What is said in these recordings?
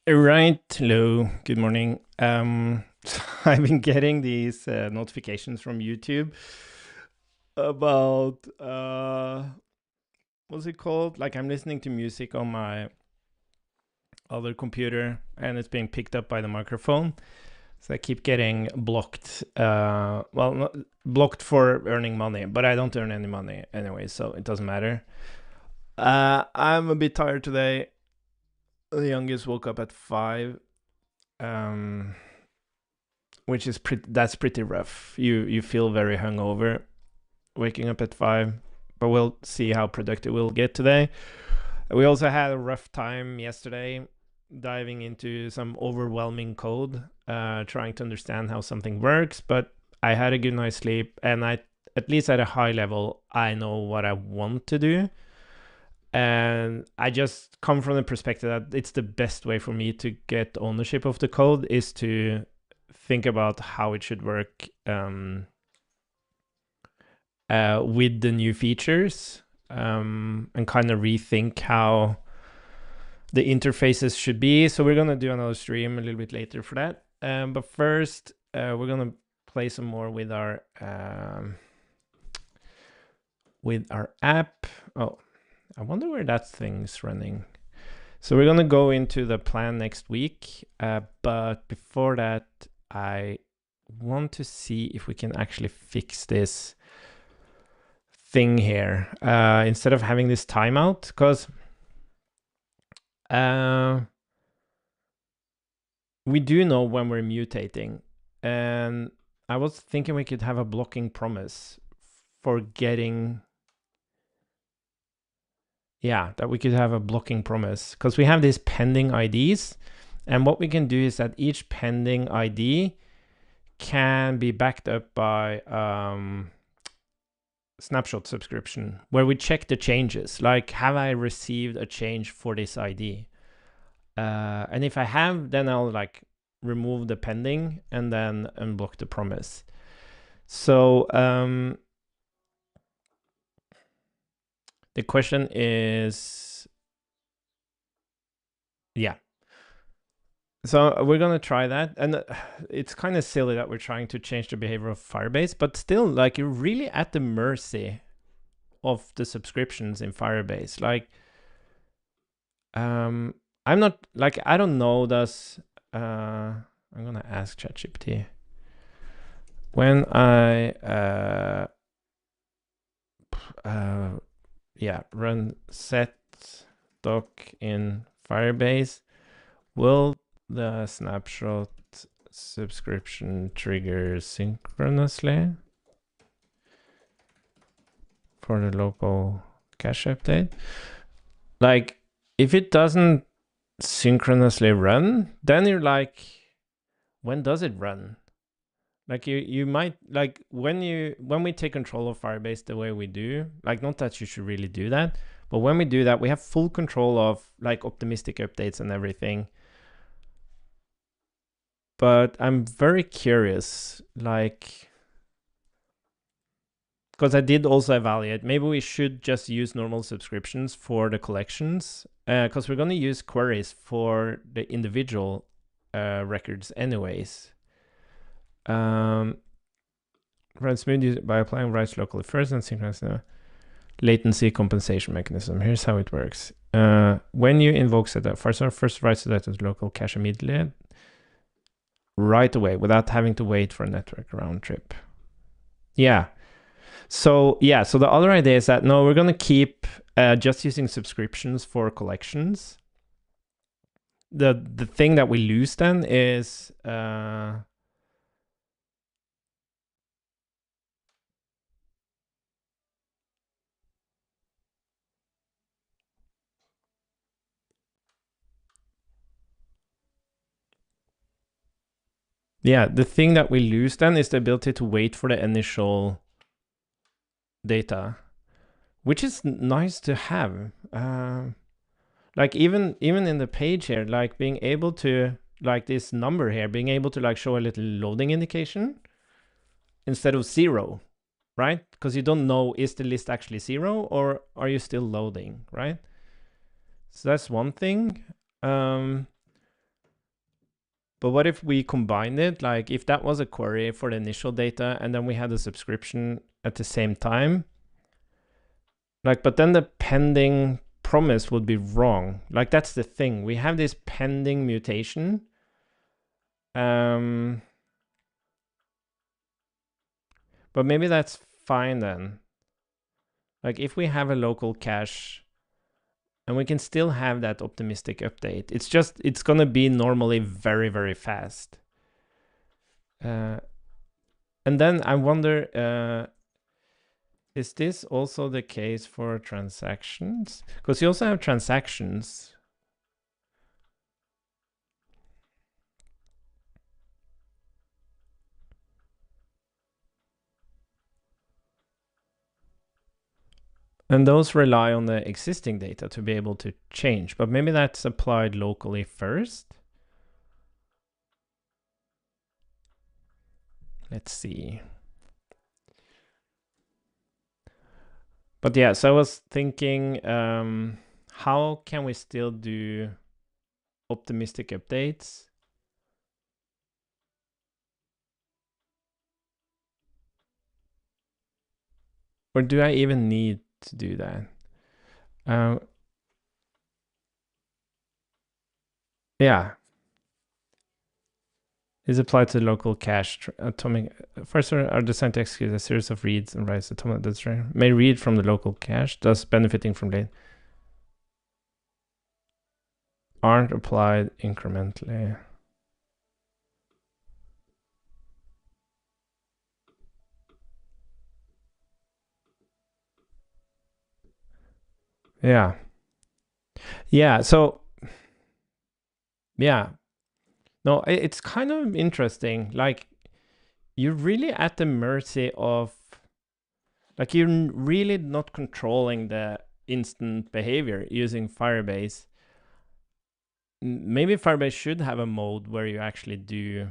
Right, hello, good morning. I've been getting these notifications from YouTube about what's it called? Like I'm listening to music on my other computer and it's being picked up by the microphone. So I keep getting blocked. Well, not blocked for earning money, but I don't earn any money anyway, so it doesn't matter. I'm a bit tired today. The youngest woke up at 5. Um, which is that's pretty rough. You feel very hungover waking up at 5, but we'll see how productive we'll get today. We also had a rough time yesterday diving into some overwhelming code, trying to understand how something works, but I had a good night's sleep, and I, at least at a high level, I know what I want to do. And I just come from the perspective that it's the best way for me to get ownership of the code is to think about how it should work with the new features, and kind of rethink how the interfaces should be. So we're going to do another stream a little bit later for that. But first, we're going to play some more with our app. Oh, I wonder where that thing's running. So we're going to go into the plan next week. But before that, I want to see if we can actually fix this thing here instead of having this timeout, because we do know when we're mutating, and I was thinking we could have a blocking promise for getting, yeah, that we could have a blocking promise because we have these pending IDs, and what we can do is that each pending ID can be backed up by snapshot subscription where we check the changes, like have I received a change for this ID, and if I have, then I'll like remove the pending and then unblock the promise. So the question is, yeah, so we're gonna try that, and it's kind of silly that we're trying to change the behavior of Firebase, but still, like, you're really at the mercy of the subscriptions in Firebase. Like, I'm not, like, I don't know, does I'm gonna ask ChatGPT when I yeah, run set doc in Firebase, will the snapshot subscription trigger synchronously for the local cache update? Like, if it doesn't synchronously run, then you're like, when does it run? Like you might, like, when we take control of Firebase the way we do, like, not that you should really do that, but when we do that, we have full control of like optimistic updates and everything. But I'm very curious, like, because I did also evaluate, maybe we should just use normal subscriptions for the collections, because we're going to use queries for the individual records anyways. Run smooth by applying writes locally first and synchronize the latency compensation mechanism. Here's how it works. When you invoke setup, first writes the data to local cache immediately, right away, without having to wait for a network round trip. Yeah. So yeah, so the other idea is that no, we're going to keep just using subscriptions for collections. The thing that we lose then is yeah, the thing that we lose then is the ability to wait for the initial data, which is nice to have. Like even in the page here, like being able to, like this number here, being able to like show a little loading indication instead of 0, right? Because you don't know, is the list actually 0 or are you still loading, right? So that's one thing. But what if we combined it? Like if that was a query for the initial data and then we had a subscription at the same time, like, but then the pending promise would be wrong. Like that's the thing. We have this pending mutation. But maybe that's fine then. Like if we have a local cache and we can still have that optimistic update, it's gonna be normally very, very fast. And then I wonder, is this also the case for transactions? Because you also have transactions. And those rely on the existing data to be able to change, but maybe that's applied locally first. Let's see. But yeah, so I was thinking, how can we still do optimistic updates? Or do I even need to do that? Yeah. Is applied to local cache atomic. First are designed to execute a series of reads and writes atomic data may read from the local cache, thus benefiting from late. Aren't applied incrementally. Yeah. Yeah. So, yeah. No, it's kind of interesting. Like, you're really at the mercy of, like, you're really not controlling the instant behavior using Firebase. Maybe Firebase should have a mode where you actually do,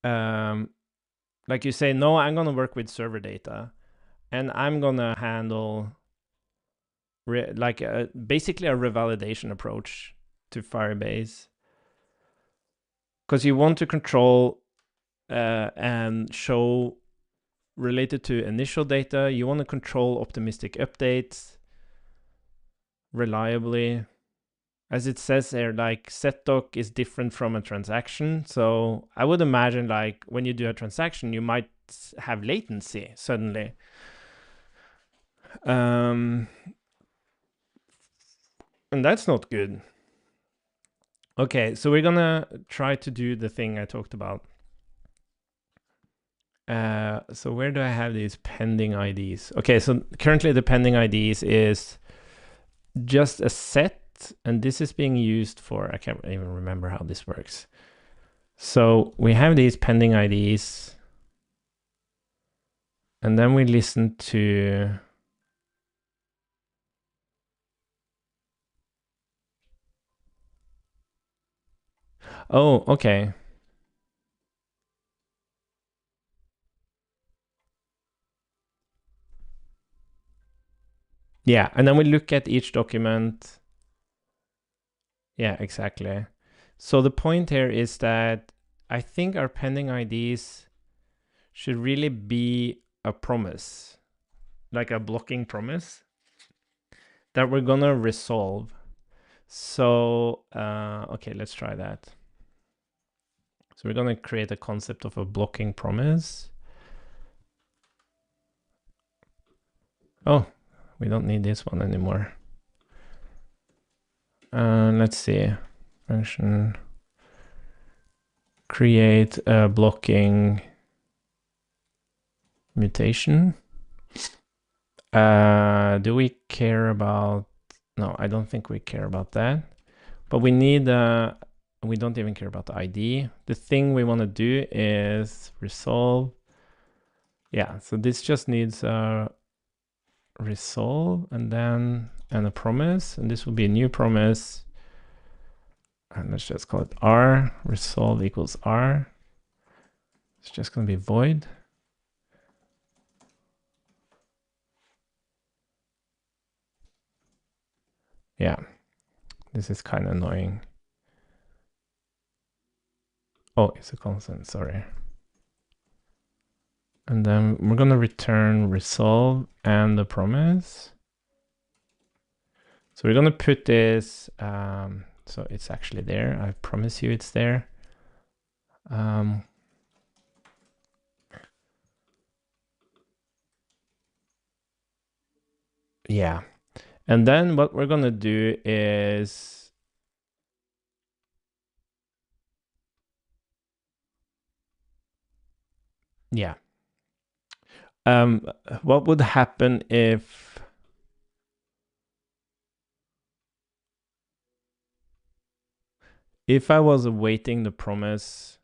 like you say, no, I'm going to work with server data and I'm going to handle basically a revalidation approach to Firebase. Because you want to control and show related to initial data. You want to control optimistic updates reliably. As it says here, like setdoc is different from a transaction. So I would imagine like when you do a transaction, you might have latency suddenly. And that's not good. Okay, so we're gonna try to do the thing I talked about. So where do I have these pending IDs? Okay, so currently the pending IDs is just a set, and this is being used for, I can't even remember how this works. So we have these pending IDs, and then we listen to, oh, okay. Yeah, and then we look at each document. Yeah, exactly. So the point here is that I think our pending IDs should really be a promise, like a blocking promise that we're gonna resolve. So, okay, let's try that. So we're gonna create a concept of a blocking promise. Oh, we don't need this one anymore. Let's see, function create a blocking mutation. Do we care about, no, I don't think we care about that, but we need, we don't even care about the ID. The thing we want to do is resolve. Yeah, so this just needs a resolve and then a promise, and this will be a new promise. And let's just call it R, resolve equals R. It's just going to be void. Yeah, this is kind of annoying. Oh, it's a constant, sorry. And then we're gonna return resolve and the promise. So we're gonna put this, so it's actually there. I promise you it's there. Yeah. And then what we're gonna do is, yeah. What would happen if I was awaiting the promise?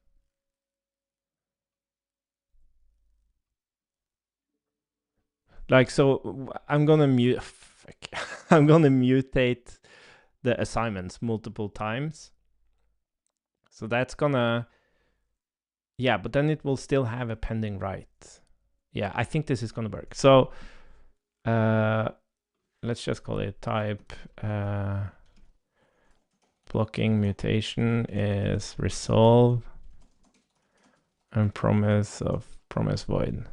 Like, so I'm gonna mute, I'm gonna mutate the assignments multiple times. So that's gonna, yeah, but then it will still have a pending write. Yeah, I think this is gonna work. So let's just call it type blocking mutation is resolve and promise of promise void.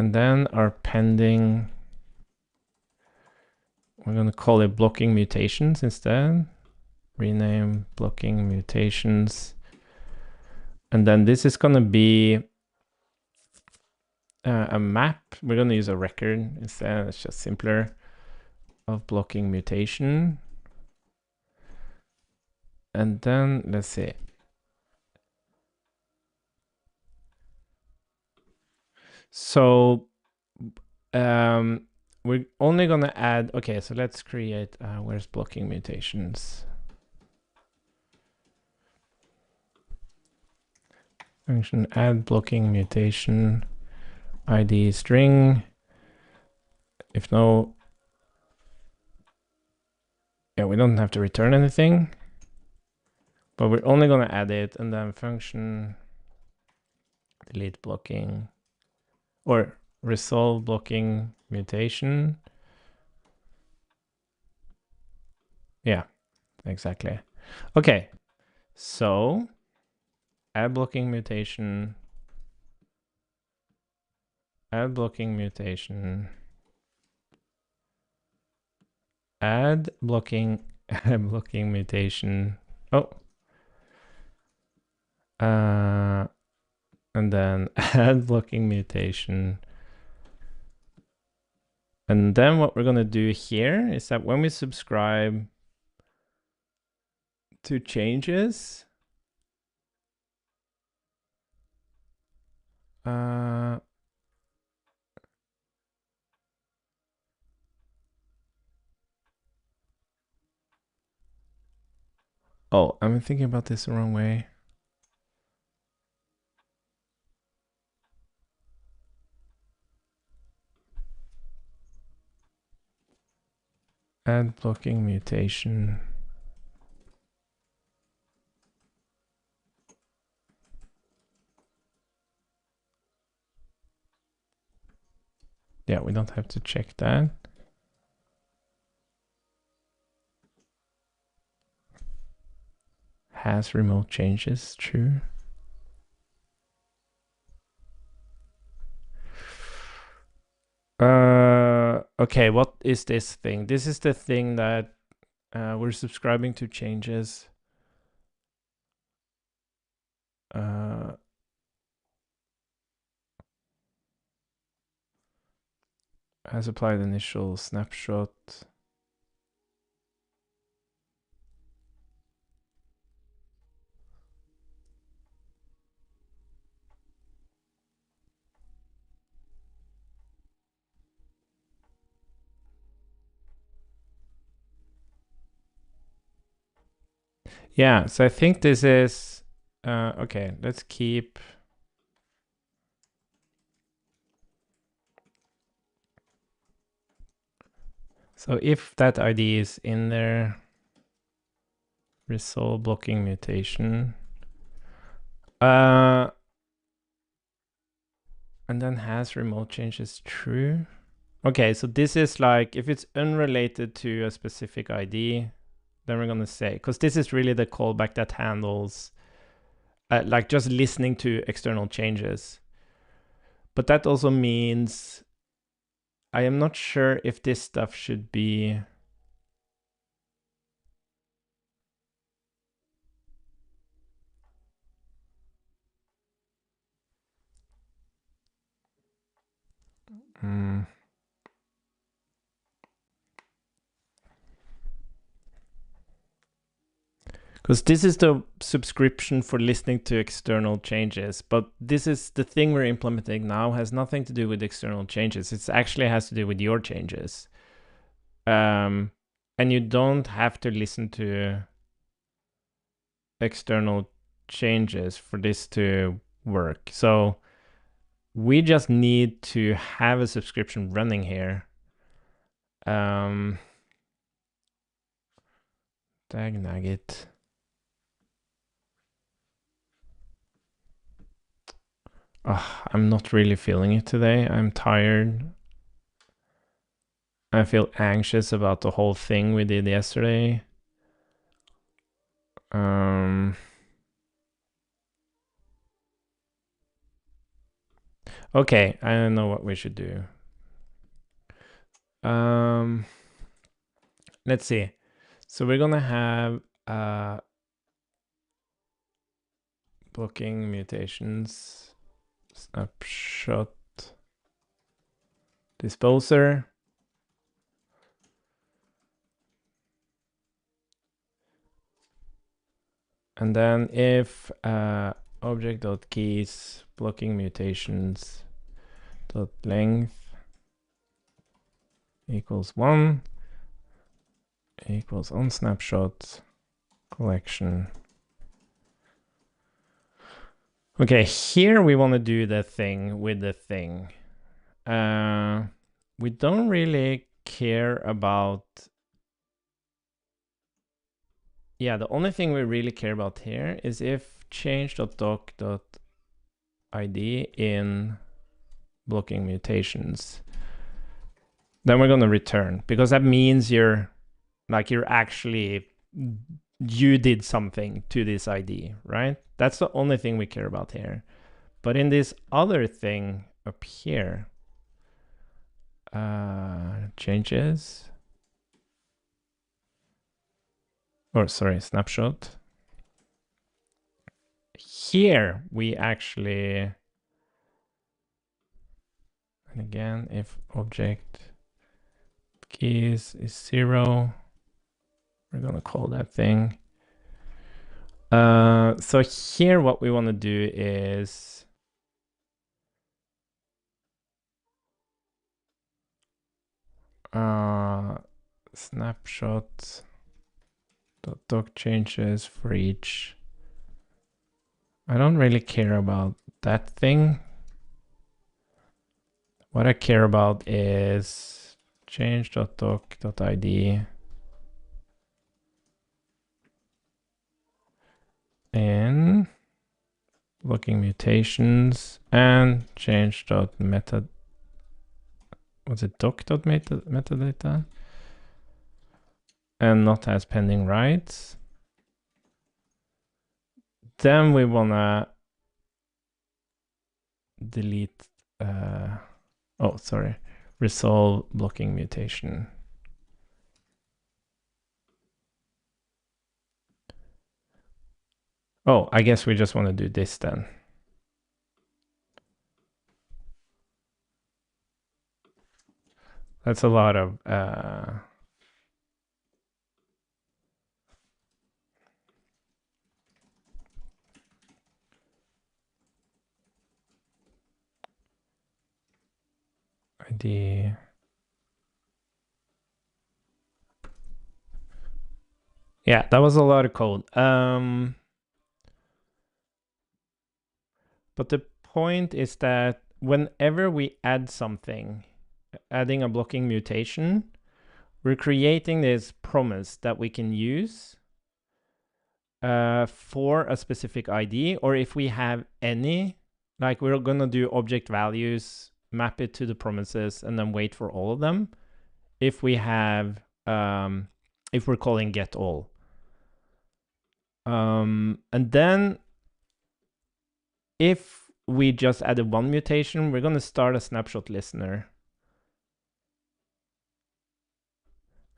And then our pending, we're gonna call it blocking mutations instead. Rename blocking mutations. And then this is gonna be a map. We're gonna use a record instead, it's just simpler, of blocking mutation. And then let's see. So we're only gonna add, okay, so let's create, where's blocking mutations? Function add blocking mutation ID string. If no, yeah, we don't have to return anything, but we're only gonna add it, and then function delete blocking or resolve blocking mutation. Yeah, exactly. Okay, so add blocking mutation, add blocking mutation, add blocking, add blocking mutation. Oh, and then add blocking mutation. And then what we're gonna do here is that when we subscribe to changes, oh, I'm thinking about this the wrong way. Add blocking mutation. Yeah, we don't have to check that. Has remote changes, true. Okay, what is this thing? This is the thing that we're subscribing to changes. Has applied initial snapshot. Yeah, so I think this is, okay, let's keep. So if that ID is in there, resolve blocking mutation. And then has remote changes true. Okay, so this is like, if it's unrelated to a specific ID, then we're going to say, because this is really the callback that handles like just listening to external changes. But that also means I am not sure if this stuff should be because this is the subscription for listening to external changes, but this is the thing we're implementing now has nothing to do with external changes. It actually has to do with your changes. And you don't have to listen to external changes for this to work. So we just need to have a subscription running here. Dag nugget. I'm not really feeling it today. I'm tired. I feel anxious about the whole thing we did yesterday. Okay, I don't know what we should do. Let's see. So we're gonna have blocking mutations, snapshot disposer. And then if object.keys blocking mutations dot length equals 1 equals on snapshot collection. Okay, here we want to do the thing with the thing. We don't really care about. Yeah, the only thing we really care about here is if change.doc.id in blocking mutations, then we're going to return, because that means you did something to this ID, right? That's the only thing we care about here. But in this other thing up here, changes, or sorry, snapshot. Here we actually, and again, if object keys is 0, we're gonna call that thing. So here what we want to do is snapshot doc changes for each. I don't really care about that thing. What I care about is change.doc.id in blocking mutations and change.meta. Was it doc.metadata? And not has pending writes. Then we wanna delete, resolve blocking mutation. Oh, I guess we just want to do this then. That's a lot of ID. Yeah, that was a lot of code. But the point is that whenever we add something, adding a blocking mutation, we're creating this promise that we can use for a specific ID, or if we have any, like we're gonna do object values, map it to the promises, and then wait for all of them. If we have, if we're calling get all. And then if we just added one mutation, we're going to start a snapshot listener.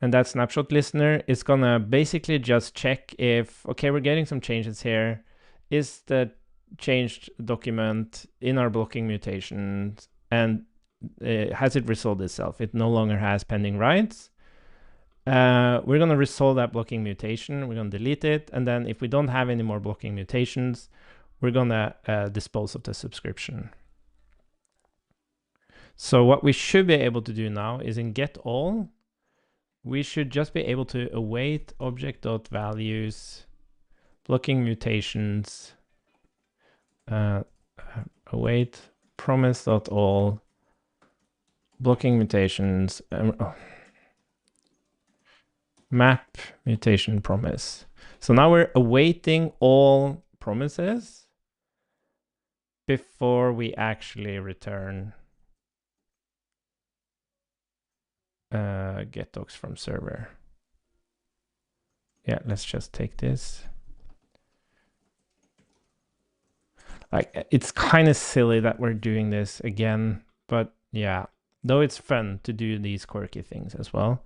And that snapshot listener is going to basically just check if, okay, we're getting some changes here. Is the changed document in our blocking mutations, and has it resolved itself? It no longer has pending writes. We're going to resolve that blocking mutation. We're going to delete it. And then if we don't have any more blocking mutations, we're going to dispose of the subscription. So what we should be able to do now is in get all, we should just be able to await object.values, blocking mutations, await promise.all, blocking mutations, map mutation promise. So now we're awaiting all promises before we actually return get docs from server. Yeah, let's just take this. Like, it's kind of silly that we're doing this again, but yeah, though it's fun to do these quirky things as well.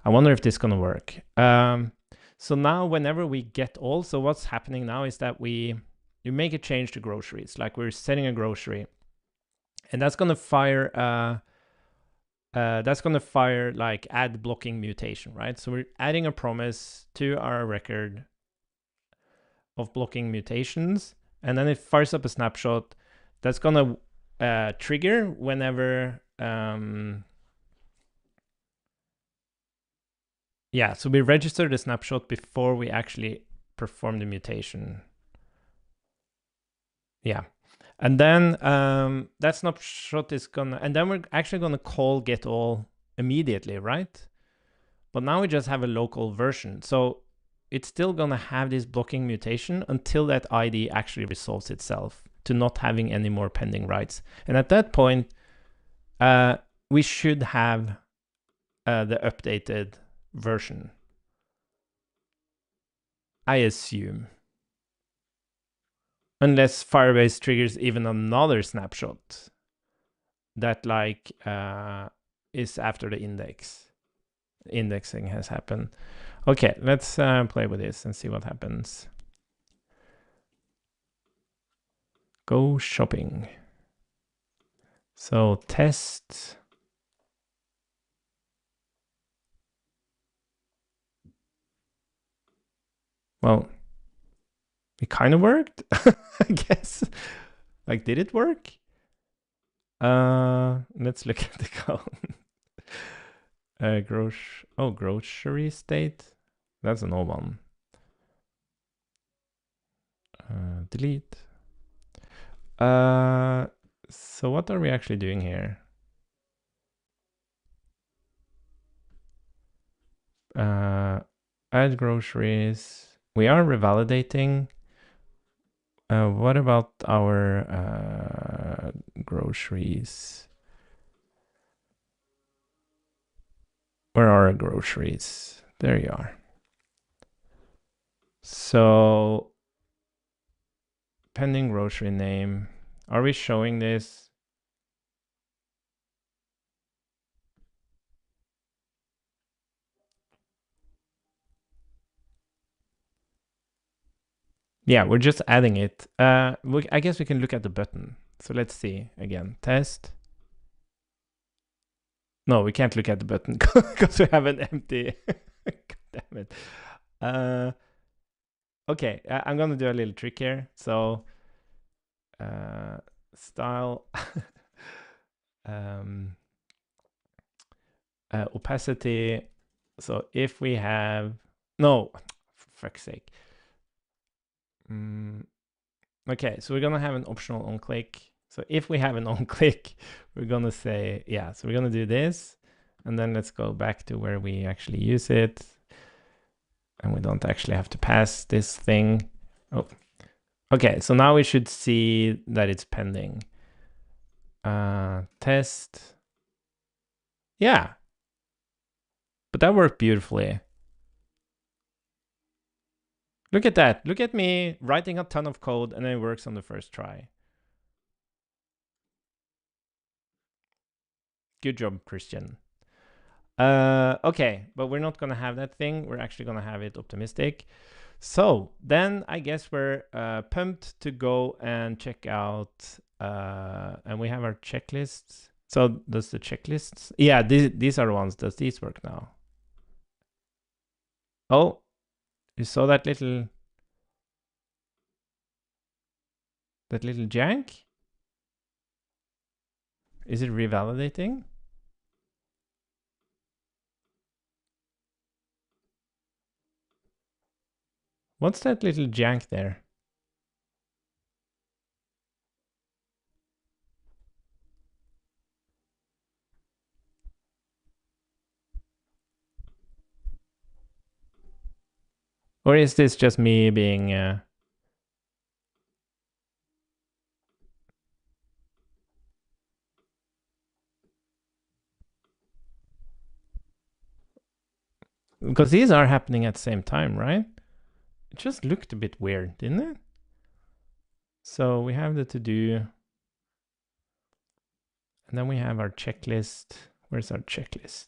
I wonder if this is gonna work. So now whenever we get all, so what's happening now is that you make a change to groceries, like we're setting a grocery, and that's gonna fire like add blocking mutation, right? So we're adding a promise to our record of blocking mutations, and then it fires up a snapshot that's gonna trigger whenever yeah, so we register the snapshot before we actually perform the mutation. Yeah. And then that snapshot is gonna, and then we're actually gonna call get all immediately, right? But now we just have a local version. So it's still gonna have this blocking mutation until that ID actually resolves itself to not having any more pending writes. And at that point, we should have the updated version, I assume. Unless Firebase triggers even another snapshot that like is after the indexing has happened. Okay, let's play with this and see what happens. Go shopping. So test. Well, it kind of worked, I guess. Like, did it work? Let's look at the code. Grocery state. That's an old one. Delete. So what are we actually doing here? Add groceries. We are revalidating. What about our groceries? Where are our groceries? There you are. So pending grocery name. Are we showing this? Yeah, we're just adding it. I guess we can look at the button. So let's see again. Test. No, we can't look at the button because we have an empty. God damn it. Okay, I'm gonna do a little trick here. So style opacity. So if we have no, for fuck's sake. Okay, so we're gonna have an optional on click. So if we have an on click, we're gonna say, yeah, so we're gonna do this, and then let's go back to where we actually use it. And we don't actually have to pass this thing. Oh, okay, so now we should see that it's pending. Test. Yeah, but that worked beautifully. Look at that. Look at me writing a ton of code and then it works on the first try. Good job, Christian. Okay, but we're not gonna have that thing. We're actually gonna have it optimistic. So then I guess we're pumped to go and check out, and we have our checklists. So does the checklists? Yeah, these are the ones. Does these work now? Oh, you saw that little jank? Is it revalidating? What's that little jank there? Or is this just me being... Because these are happening at the same time, right? It just looked a bit weird, didn't it? So we have the to-do. And then we have our checklist. Where's our checklist?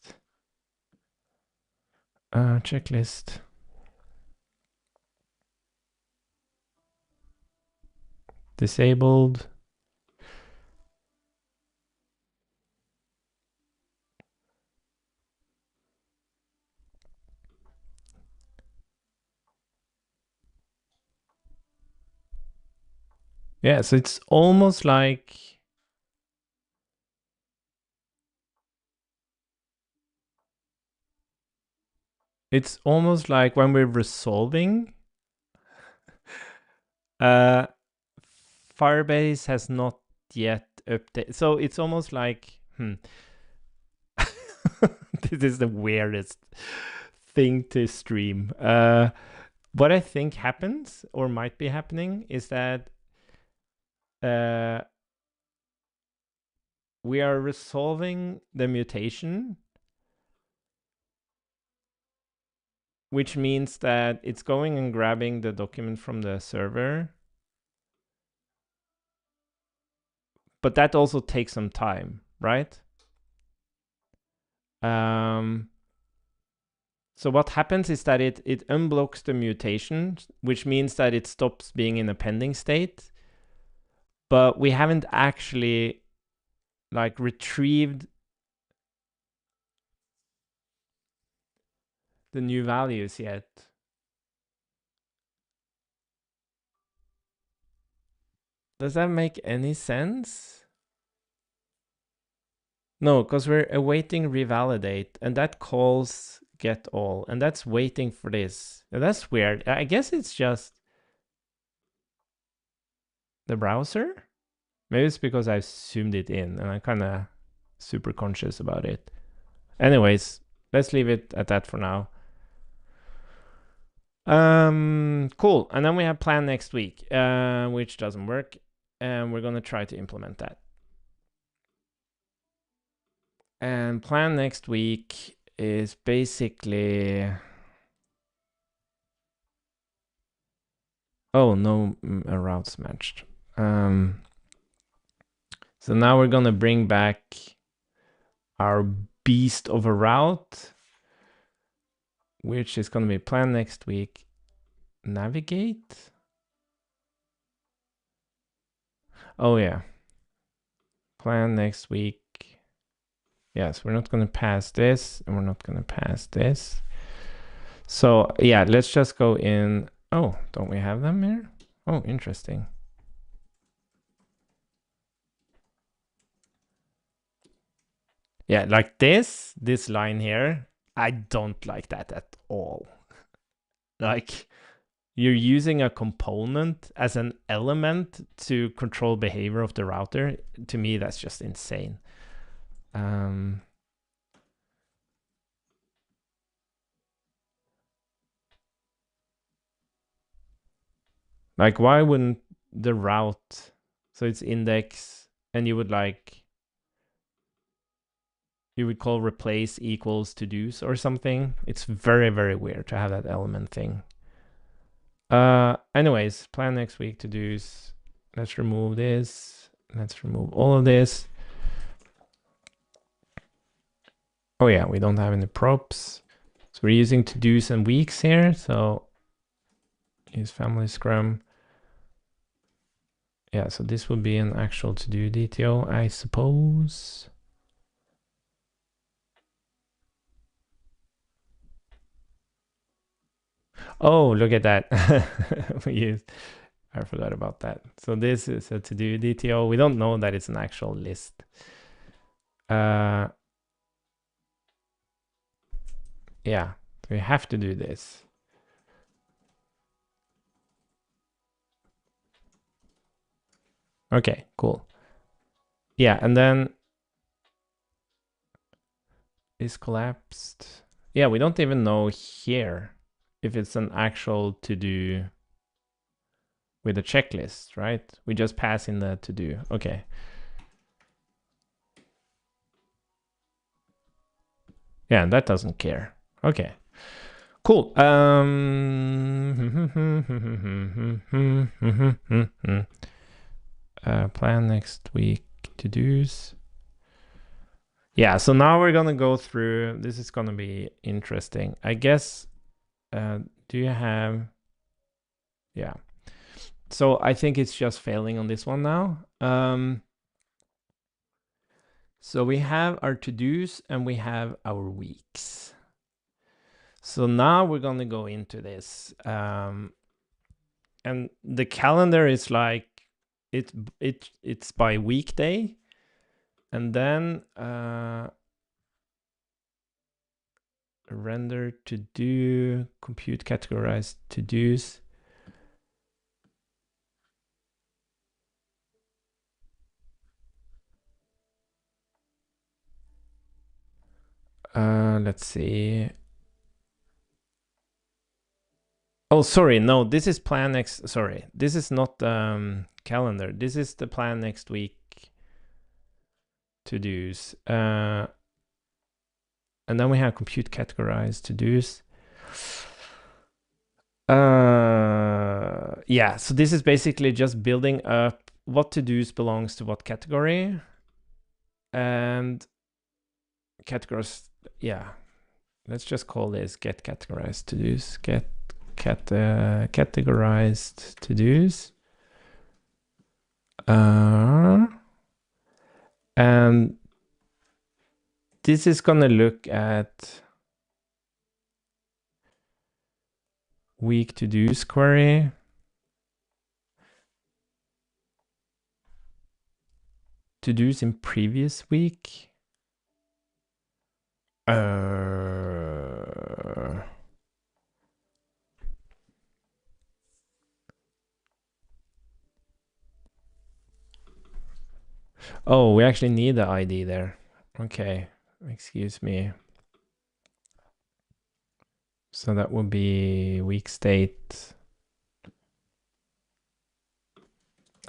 Checklist. Disabled. Yeah, so it's almost like... It's almost like when we're resolving, Firebase has not yet updated. So it's almost like, this is the weirdest thing to stream. What I think happens or might be happening is that we are resolving the mutation, which means that it's going and grabbing the document from the server. But that also takes some time, right? So what happens is that it unblocks the mutation, which means that it stops being in a pending state. But we haven't actually like retrieved the new values yet. Does that make any sense? No, because we're awaiting revalidate, and that calls get all, and that's waiting for this. And that's weird. I guess it's just the browser. Maybe it's because I zoomed it in, and I'm kind of super conscious about it. Anyways, let's leave it at that for now. Cool. And then we have plan next week, which doesn't work, and we're gonna try to implement that. And plan next week is basically... Oh, no routes matched. So now we're gonna bring back our beast of a route, which is gonna be plan next week. Navigate. Oh yeah. Plan next week. Yes, we're not gonna pass this, and we're not gonna pass this. So yeah, let's just go in. Oh, don't we have them here? Oh, interesting. Yeah, like this line here, I don't like that at all. Like, you're using a component as an element to control behavior of the router. To me, that's just insane. Like, why wouldn't the route, so it's index, and you would call replace equals to do's or something? It's very, very weird to have that element thing. Anyways, plan next week to do's. Let's remove this. Let's remove all of this. Oh yeah, we don't have any props. So we're using to do's and weeks here. So use family scrum. Yeah, so this will be an actual to do detail, I suppose. Oh, look at that. I forgot about that. So this is a to-do DTO. We don't know that it's an actual list. Yeah, we have to do this. Okay, cool. Yeah, and then is collapsed. Yeah, we don't even know here if it's an actual to-do with a checklist, right? We just pass in the to-do. Okay. Yeah, that doesn't care. Okay. Cool. Plan next week to-dos. Yeah, so now we're gonna go through. This is gonna be interesting. I guess, do you have... Yeah. So I think it's just failing on this one now. So we have our to-dos and we have our weeks. So now we're gonna go into this. And the calendar is like, it's by weekday. And then render to do, compute categorized to do's. Let's see. Oh, sorry. No, this is plan next. Sorry, this is not calendar. This is the plan next week to do's. And then we have compute categorized to do's. Yeah, so this is basically just building up what to do's belongs to what category. And categories, yeah. Let's just call this get categorized to do's. Get categorized to do's. And this is gonna look at week to do's query. To do's in previous week. Oh, we actually need the ID there. Okay, excuse me. So that would be week state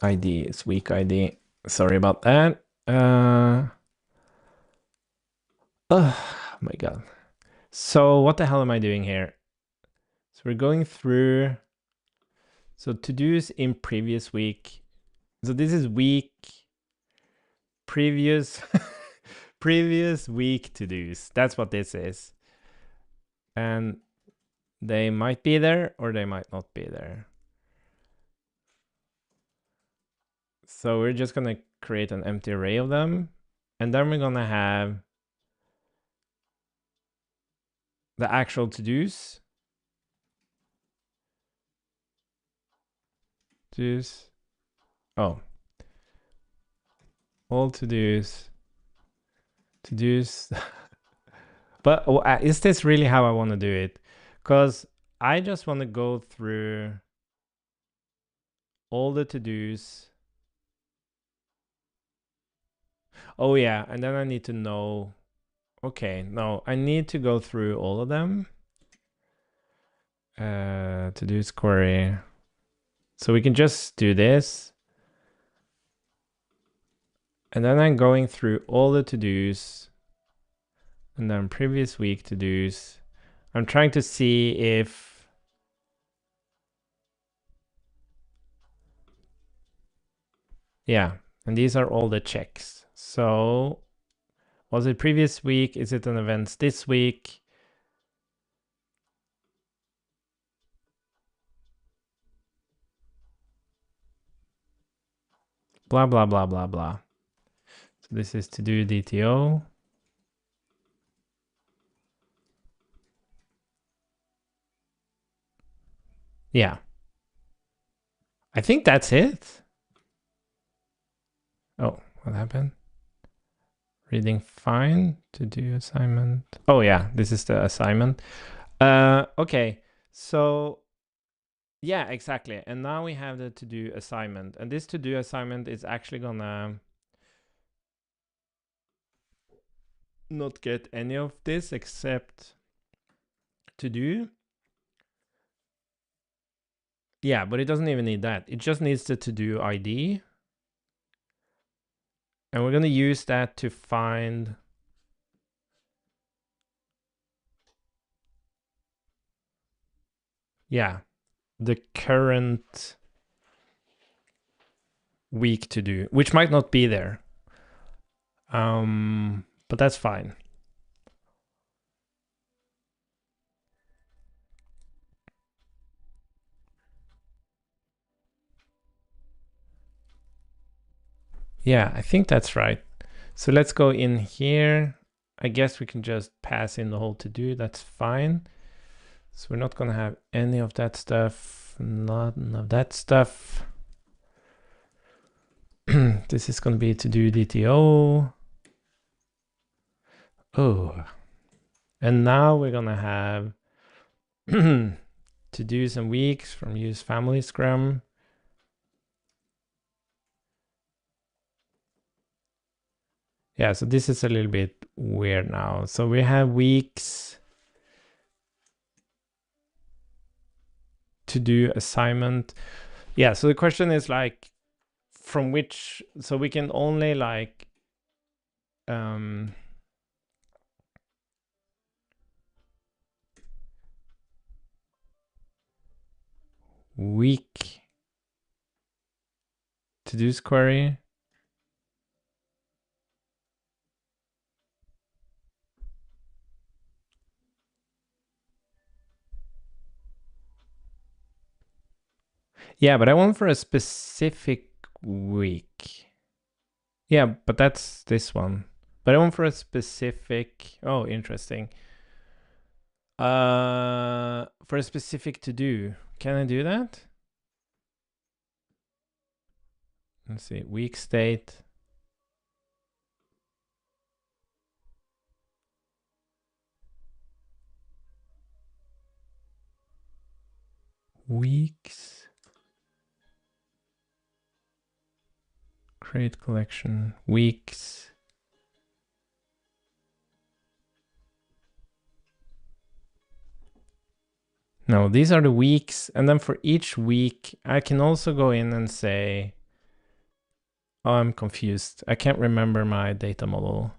ID. It's week ID. Sorry about that. Oh my God. So what the hell am I doing here? So we're going through. So to-dos in previous week. So this is week previous previous week to-dos. That's what this is. And they might be there or they might not be there. So we're just gonna create an empty array of them. And then we're gonna have the actual to-dos. To-dos. Oh. All to-dos. To-dos. But is this really how I want to do it? Because I just want to go through all the to-dos. Oh yeah, and then I need to know. Okay, no, I need to go through all of them. To-dos query. So we can just do this. And then I'm going through all the to-dos. And then previous week to-dos. I'm trying to see if Yeah, and these are all the checks. So was it previous week? Is it an event this week? Blah, blah, blah, blah, blah. So this is to do DTO. Yeah. I think that's it. Oh, what happened? Reading fine to do assignment. Oh yeah, this is the assignment. Okay, so yeah, exactly. And now we have the to do assignment, and this to do assignment is actually gonna not get any of this except to do. Yeah, but it doesn't even need that. It just needs the to do ID. And we're gonna use that to find the current week to do, which might not be there. But that's fine. Yeah, I think that's right. So let's go in here. I guess we can just pass in the whole to do. That's fine. So we're not going to have any of that stuff. None of that stuff. This is going to be to do DTO. Oh. And now we're going to have to do some weeks from use family scrum. Yeah, so this is a little bit weird now. So we have weeks to do assignment. Yeah, so the question is like from which, so we can only like week to do query. Yeah, but I want for a specific week. Yeah, but that's this one. But I want for a specific, oh, interesting. For a specific to do. Can I do that? Let's see, week state. Weeks. Create collection. Weeks. No, these are the weeks. And then for each week, I can also go in and say, oh, I'm confused. I can't remember my data model.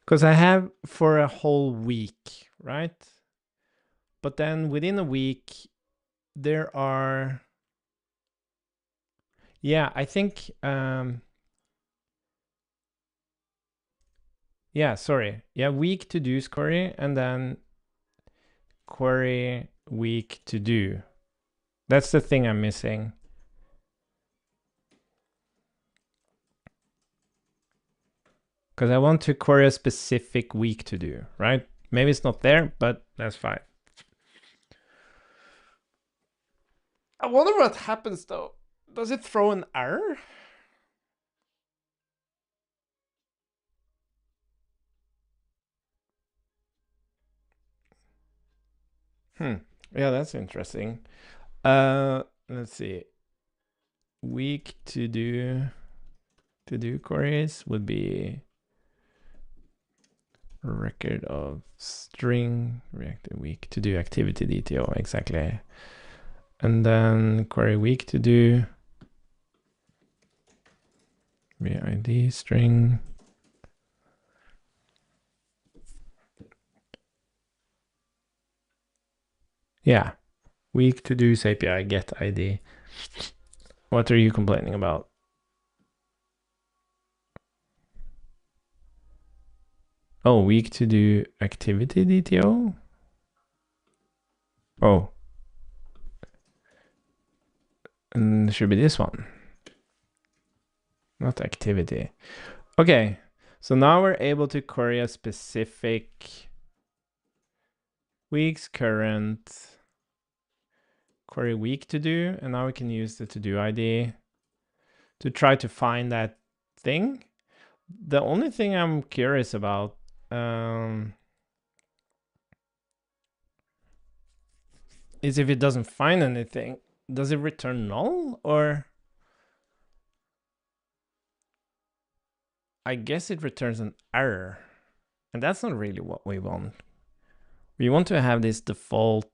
Because I have for a whole week, right? But then within a week, there are, yeah, I think, yeah, sorry. Yeah, week to do query and then query week to do. That's the thing I'm missing. Because I want to query a specific week to do, right? Maybe it's not there, but that's fine. I wonder what happens though. Does it throw an error? Yeah, that's interesting. Let's see. Week to do queries would be record of string reactive week to do activity DTO, exactly. And then query week to do id string. Yeah, week to do's API get ID. What are you complaining about? Oh, week to do activity DTO? Oh. And it should be this one. Not activity. Okay. So now we're able to query a specific week's current query week to do. And now we can use the to-do ID to try to find that thing. The only thing I'm curious about is if it doesn't find anything, does it return null? Or I guess it returns an error, and that's not really what we want. We want to have this default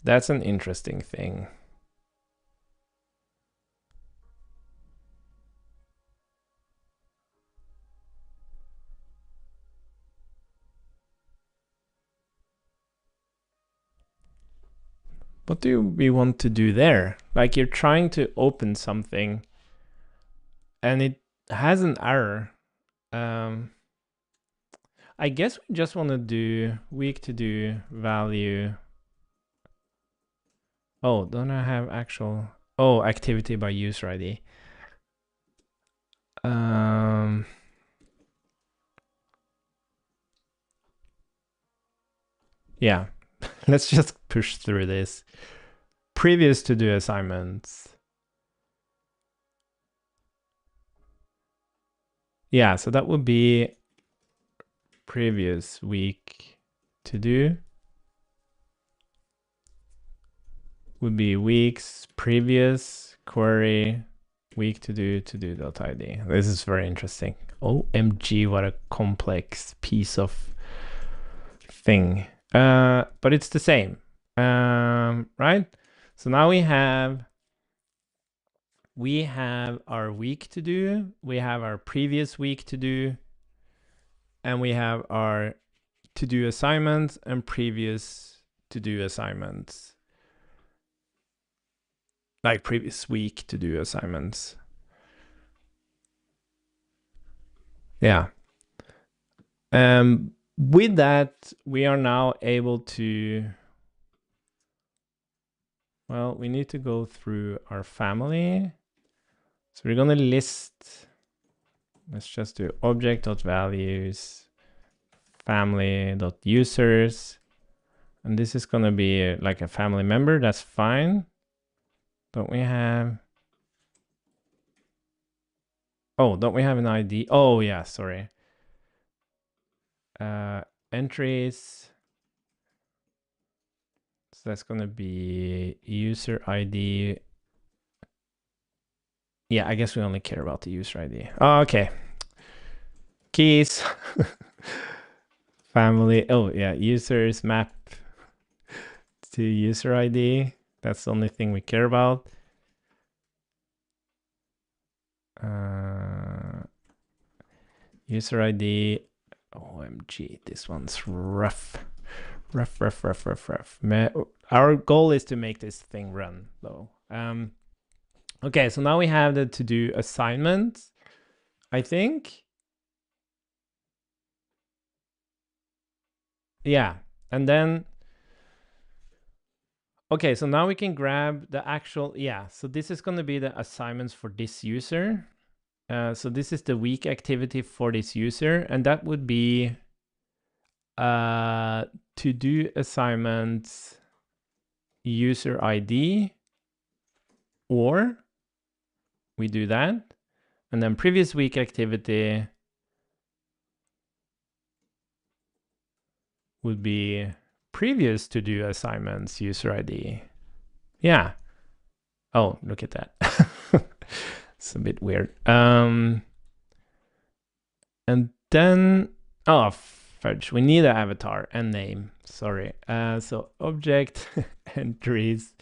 that's an interesting thing. What do we want to do there? Like, you're trying to open something and it has an error. I guess we just want to do week to do value. Oh, don't I have actual? Oh, activity by user ID. Yeah, let's just push through this. Previous to do assignments. Yeah, so that would be previous week to do. Would be weeks previous query week to do.id. This is very interesting. OMG, what a complex piece of thing. But it's the same, right? So now we have our week to do, we have our previous week to do, and we have our to do assignments and previous to do assignments. Like previous week to do assignments. Yeah. With that, we are now able to, well, we need to go through our family. So we're going to list, let's just do object.values, family.users. And this is going to be like a family member. That's fine. Don't we have, oh, don't we have an ID? Oh, yeah, sorry. Entries. So that's going to be user ID. Yeah, I guess we only care about the user ID. Oh, okay. Keys. Family. Oh, yeah. Users map to user ID. That's the only thing we care about. User ID. OMG, this one's rough. Rough. Our goal is to make this thing run, though. Okay, so now we have the to-do assignment, I think. Yeah, and then, okay, so now we can grab the actual, yeah, so this is going to be the assignments for this user. So this is the week activity for this user, and that would be to do assignments user ID, or we do that, and then previous week activity would be previous to do assignments user ID. Yeah. Oh, look at that. It's a bit weird. And then, oh, fudge, we need an avatar and name. Sorry. So object entries,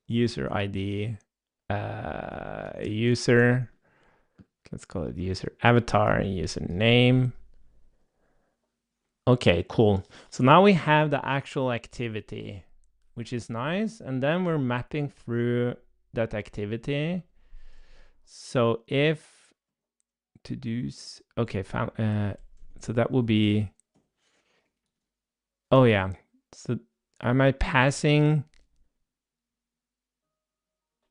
user ID, user, let's call it user avatar, user name. Okay, cool. So now we have the actual activity, which is nice. And then we're mapping through that activity. So if to-dos, okay, so that will be, oh yeah. So am I passing?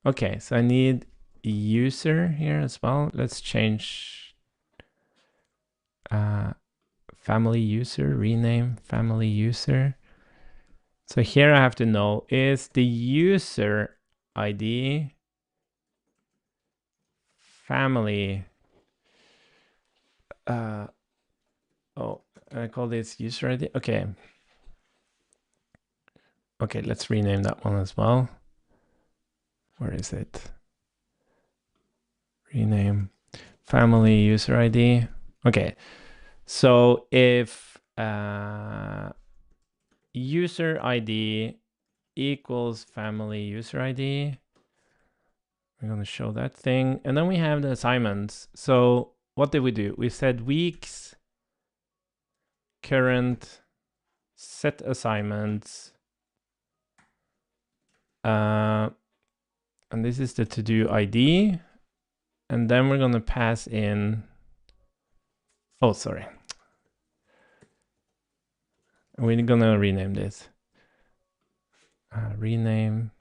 Okay, so I need a user here as well. Let's change family user, rename family user. So here I have to know, is the user ID family? Oh, I call this user ID. Okay. Okay, let's rename that one as well. Where is it? Rename family user ID. Okay. So if user ID equals family user ID, we're going to show that thing. And then we have the assignments. So what did we do? We said weeks, current, set assignments. And this is the to-do ID. And then we're going to pass in, oh, sorry. We're going to rename this. Rename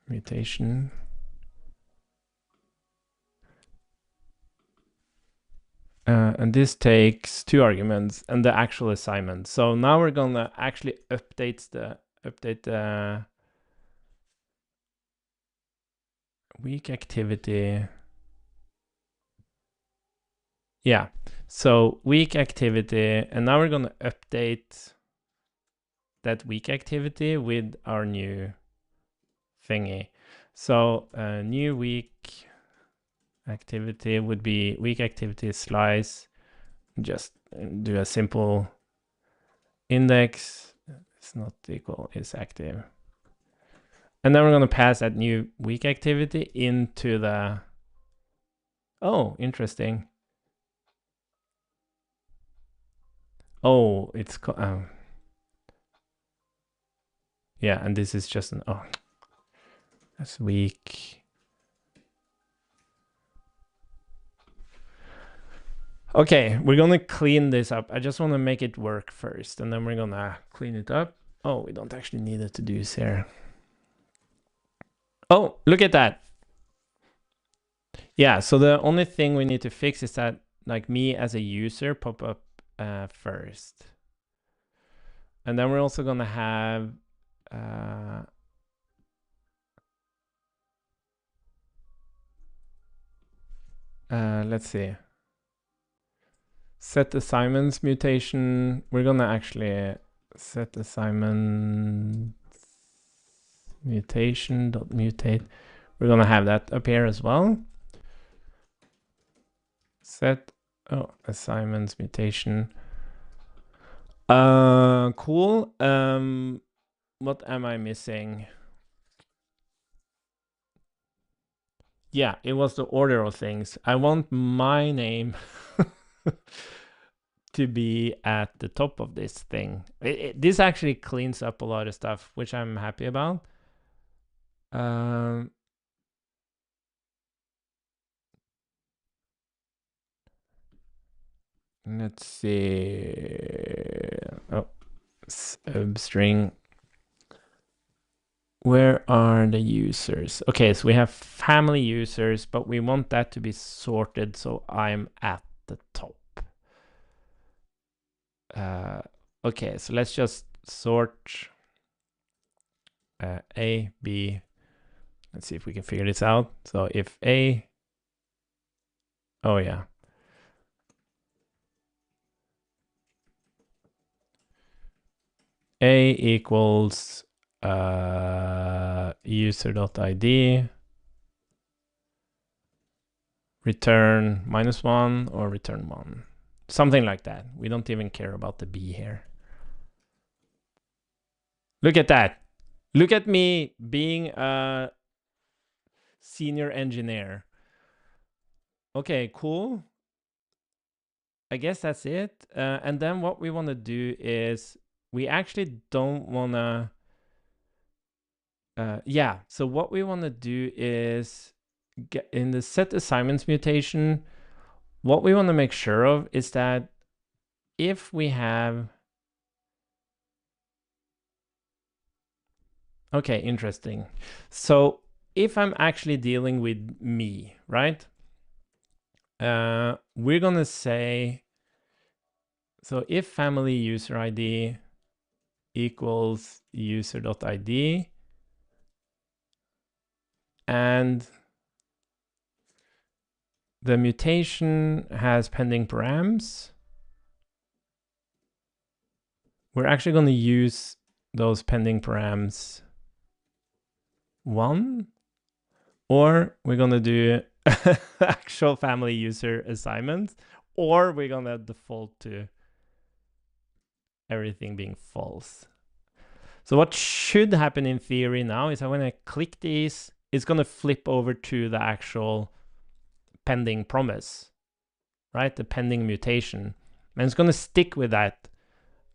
mutation. And this takes 2 arguments and the actual assignment. So now we're going to actually update the week activity. Yeah, so week activity, and now we're going to update that week activity with our new thingy. So new week activity would be week activity slice. Just do a simple index. It's not equal, it's active. And then we're going to pass that new week activity into the, oh, interesting. Oh, it's, yeah, and this is just an, oh, that's week. Okay, we're gonna clean this up. I just want to make it work first, and then we're gonna clean it up. Oh, we don't actually need it to do here. Oh, look at that. Yeah, so the only thing we need to fix is that like me as a user pop up first. And then we're also gonna have let's see. Set assignments mutation. We're gonna actually set assignment mutation.mutate. We're gonna have that up here as well. Set assignments mutation. Cool. What am I missing? Yeah, it was the order of things. I want my name to be at the top of this thing. This actually cleans up a lot of stuff, which I'm happy about. Let's see. Oh, substring. Where are the users? Okay, so we have family users, but we want that to be sorted so I'm at the top. Okay, so let's just sort A, B. Let's see if we can figure this out. So if A, oh yeah. A equals user.id, return -1 or return 1. Something like that. We don't even care about the B here. Look at that. Look at me being a senior engineer. Okay, cool. I guess that's it. And then what we want to do is we actually don't want to. Yeah. So what we want to do is get in the set assignments mutation. What we want to make sure of is that if we have. Okay, interesting. So if I'm actually dealing with me, right? We're gonna say, so if family user ID equals user.id and the mutation has pending params, we're actually going to use those pending params 1, or we're going to do actual family user assignment, or we're going to default to everything being false. So what should happen in theory now is that when I click these, it's going to flip over to the actual pending promise, right? The pending mutation. And it's going to stick with that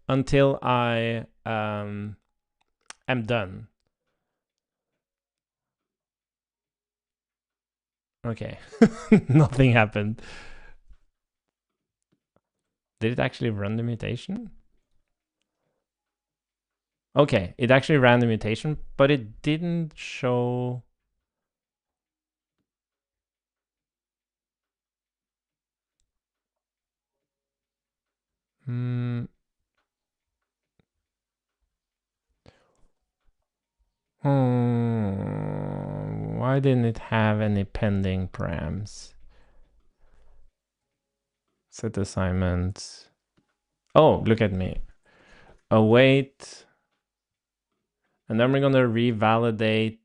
until I am done. Okay, nothing happened. Did it actually run the mutation? Okay, it actually ran the mutation, but it didn't show. Why didn't it have any pending params? Set assignments. Oh, look at me. Await. And then we're going to revalidate.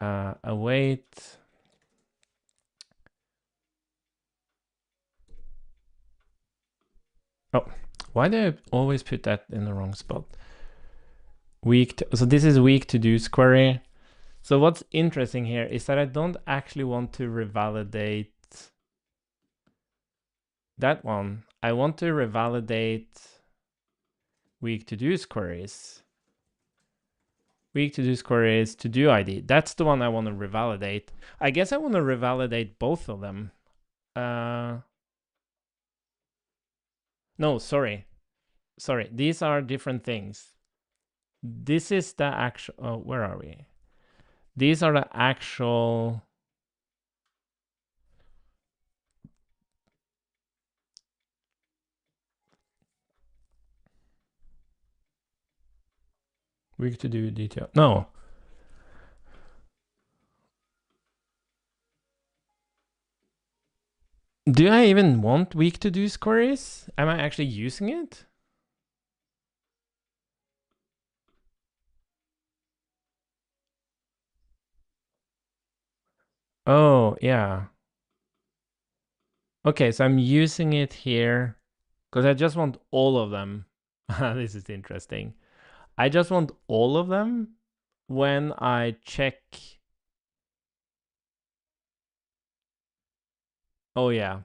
Await. Oh, why do I always put that in the wrong spot? So this is weak to do's query. So what's interesting here is that I don't actually want to revalidate that one. I want to revalidate weak to do's queries. Weak to do's queries to do ID. That's the one I want to revalidate. I guess I want to revalidate both of them. No, sorry. These are different things. This is the actual. Oh, where are we? These are the actual. Weak to do detail. No. Do I even want weak to do queries? Am I actually using it? Oh, yeah. Okay, so I'm using it here because I just want all of them. This is interesting. I just want all of them when I check. Oh, yeah.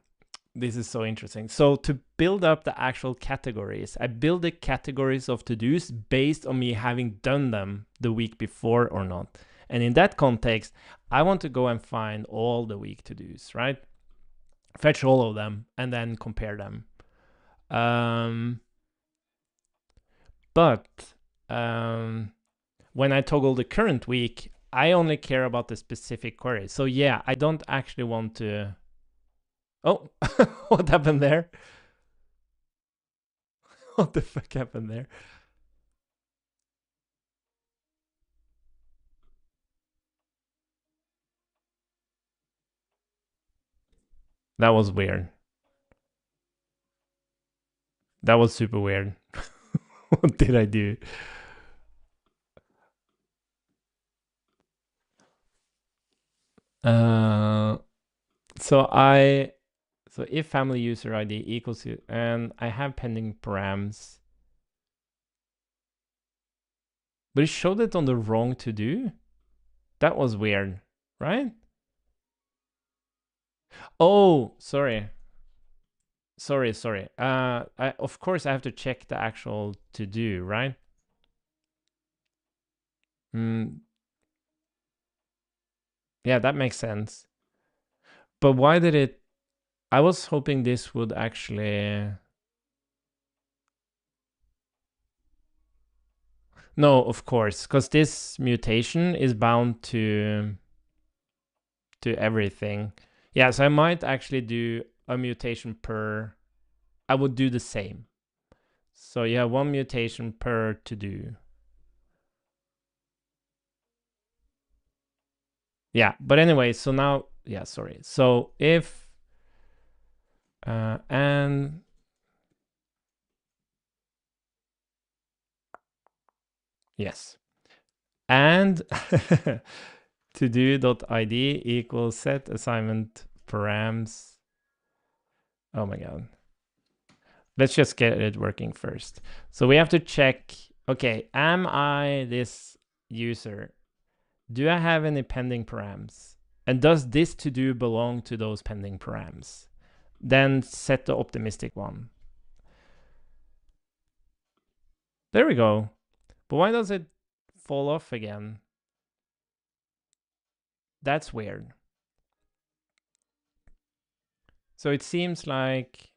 This is so interesting. So to build up the actual categories, I build the categories of to-dos based on me having done them the week before or not. And in that context, I want to go and find all the week to-dos, right? Fetch all of them and then compare them. But when I toggle the current week, I only care about the specific query. So yeah, I don't actually want to. Oh, what happened there? What the fuck happened there? That was weird. That was super weird. What did I do? So if family user ID equals to, and I have pending params, but it showed it on the wrong to do. That was weird, right? Oh, sorry. Sorry. Of course I have to check the actual to do, right? Yeah, that makes sense. But why did it? I was hoping this would actually. No, of course, because this mutation is bound to everything. Yeah, so I might actually do a mutation per. I would do the same. So you have one mutation per to do. Yeah, but anyway, so now, yeah, sorry. So if and yes, and to do.id equals set assignment params. Oh my god. Let's just get it working first. So we have to check, okay, am I this user? Do I have any pending params? And does this to do belong to those pending params? Then set the optimistic one. There we go. But why does it fall off again? That's weird. So it seems like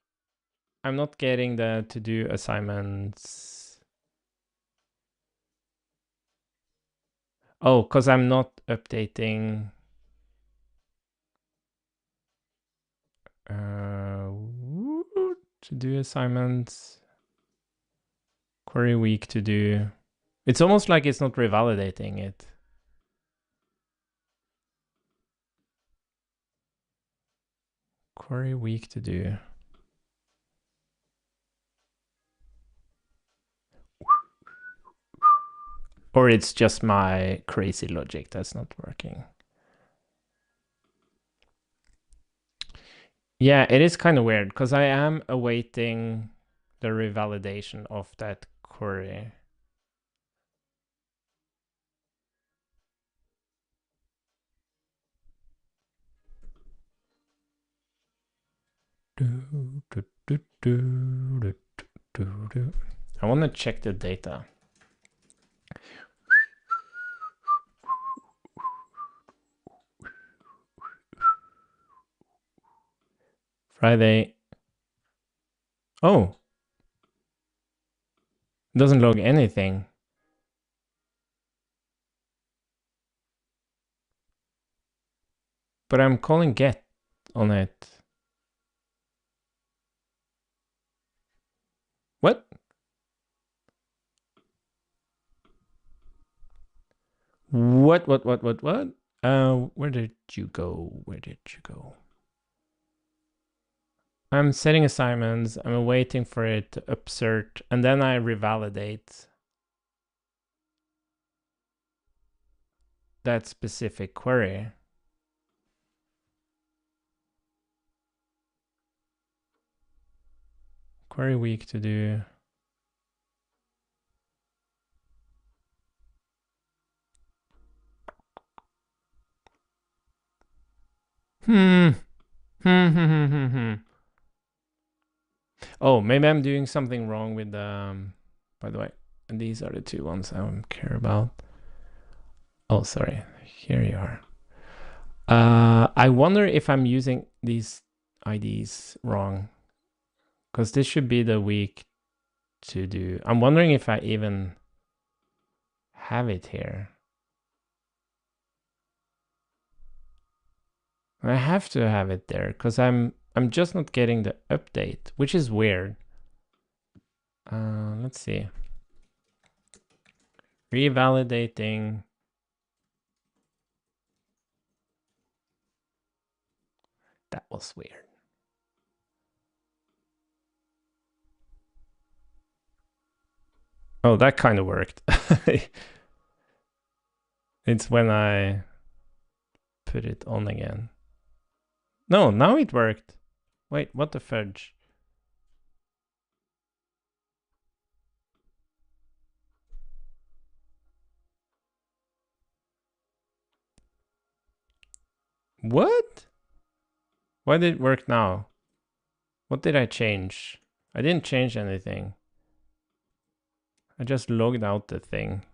I'm not getting the to do assignments. Oh, because I'm not updating. To do assignments. Query week to do. It's almost like it's not revalidating it. Query week to do. Or it's just my crazy logic that's not working. Yeah, it is kind of weird because I am awaiting the revalidation of that query. I want to check the data. Friday. Oh, it doesn't log anything. But I'm calling get on it. What? What? Where did you go? I'm setting assignments. I'm waiting for it to upsert, and then I revalidate that specific query. Query week to do. Oh, maybe I'm doing something wrong with by the way, and these are the two ones I don't care about. Oh, sorry. Here you are. I wonder if I'm using these IDs wrong. Because this should be the week to do. I'm wondering if I even have it here. I have to have it there because I'm just not getting the update, which is weird. Let's see. Revalidating. That was weird. Oh, that kind of worked. It's when I put it on again. No, now it worked. Wait, what the fudge? What? Why did it work now? What did I change? I didn't change anything. I just logged out the thing.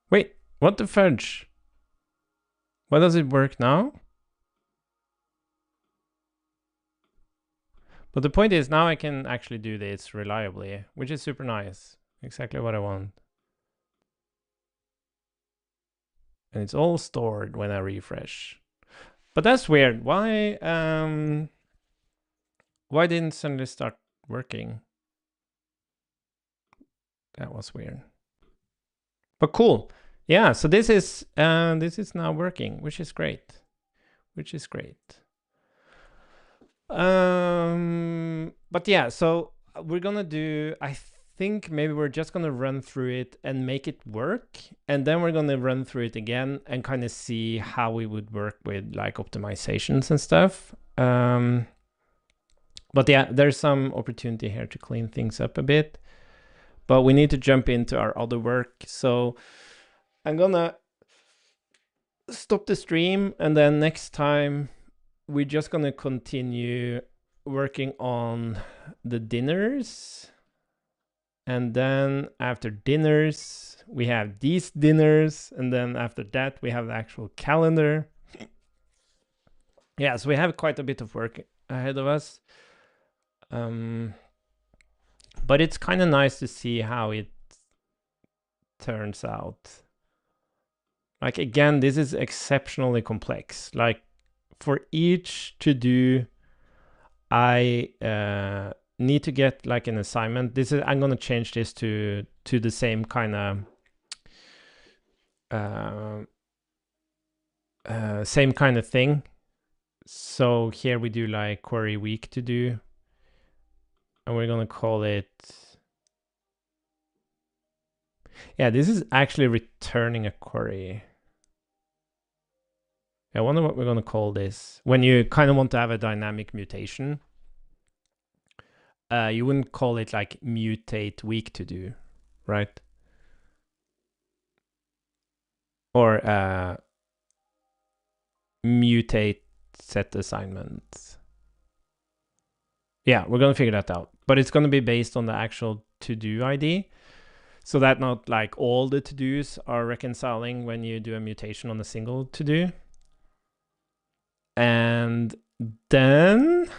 Wait, what the fudge? Why does it work now? But the point is now I can actually do this reliably, which is super nice. Exactly what I want. And it's all stored when I refresh. But that's weird. Why didn't suddenly start working? That was weird. But cool. Yeah, so this is now working, which is great. But yeah, so we're gonna do, I think maybe we're just gonna run through it and make it work, and then we're gonna run through it again and kind of see how we would work with like optimizations and stuff. But yeah, there's some opportunity here to clean things up a bit, but we need to jump into our other work. So I'm gonna stop the stream, and then next time we're just gonna continue working on the dinners. And then after dinners, we have these dinners. And then after that, we have the actual calendar. Yeah, so we have quite a bit of work ahead of us. But it's kind of nice to see how it turns out. Like, again, this is exceptionally complex. Like, for each to do, I need to get like an assignment. I'm gonna change this to the same kind of same kind of thing. So here we do like query week to do, and we're gonna call it, yeah, this is actually returning a query. I wonder what we're gonna call this. When you kind of want to have a dynamic mutation, you wouldn't call it like mutate week to do, right? Or mutate set assignments. Yeah, we're gonna figure that out, but it's gonna be based on the actual to-do ID, so that not like all the to-dos are reconciling when you do a mutation on a single to-do. And then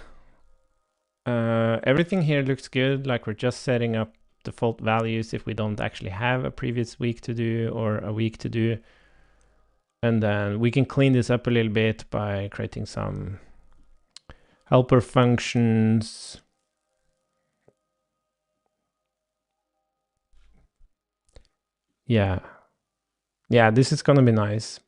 everything here looks good. Like, we're just setting up default values if we don't actually have a previous week to do or a week to do. And then we can clean this up a little bit by creating some helper functions. Yeah, this is gonna be nice.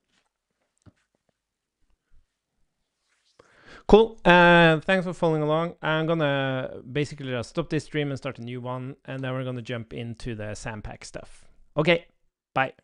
Cool. Thanks for following along. I'm gonna basically just stop this stream and start a new one, and then we're gonna jump into the Sampack stuff. Okay, bye.